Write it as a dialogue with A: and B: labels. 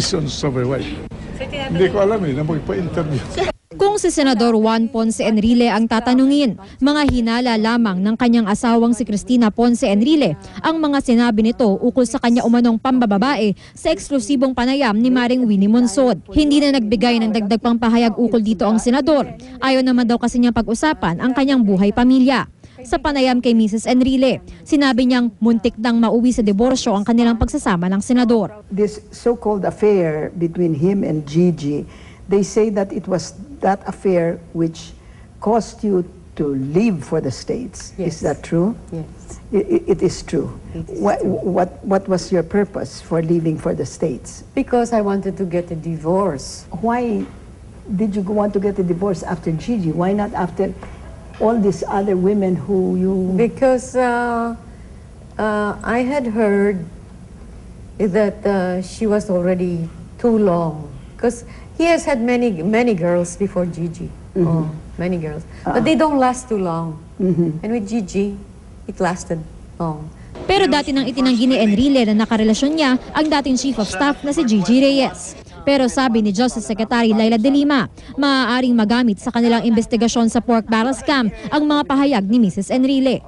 A: suspicions of a wife. Hindi ko alam na magpa-interview.
B: Kung si Senador Juan Ponce Enrile ang tatanungin, mga hinala lamang ng kanyang asawang si Cristina Ponce Enrile ang mga sinabi nito ukol sa kanya umanong pambababae sa eksklusibong panayam ni Maring Winnie Monsod. Hindi na nagbigay ng dagdag pang pahayag ukol dito ang senador. Ayaw naman daw kasi niyang pag-usapan ang kanyang buhay pamilya. Sa panayam kay Mrs. Enrile, sinabi niyang muntik nang mauwi sa diborsyo ang kanilang pagsasama ng senador.
C: This so-called affair between him and Gigi, they say that it was that affair which caused you to leave for the States.
D: Yes.
C: Is that true?
D: Yes.
C: It is true.
D: It is
C: What was your purpose for leaving for the States?
D: Because I wanted to get a divorce.
C: Why did you want to get a divorce after Gigi? Why not after all these other women who you...
D: Because I had heard that she was already too long. Because he has had many girls before Gigi. Oh, many girls. But they don't last too long. And with Gigi, it lasted long.
B: Pero dati nang itinanggi ni Enrile na nakarelasyon niya ang dating Chief of Staff na si Gigi Reyes. Pero sabi ni Justice Secretary Laila De Lima, maaaring magamit sa kanilang investigasyon sa pork barrel scam ang mga pahayag ni Mrs. Enrile.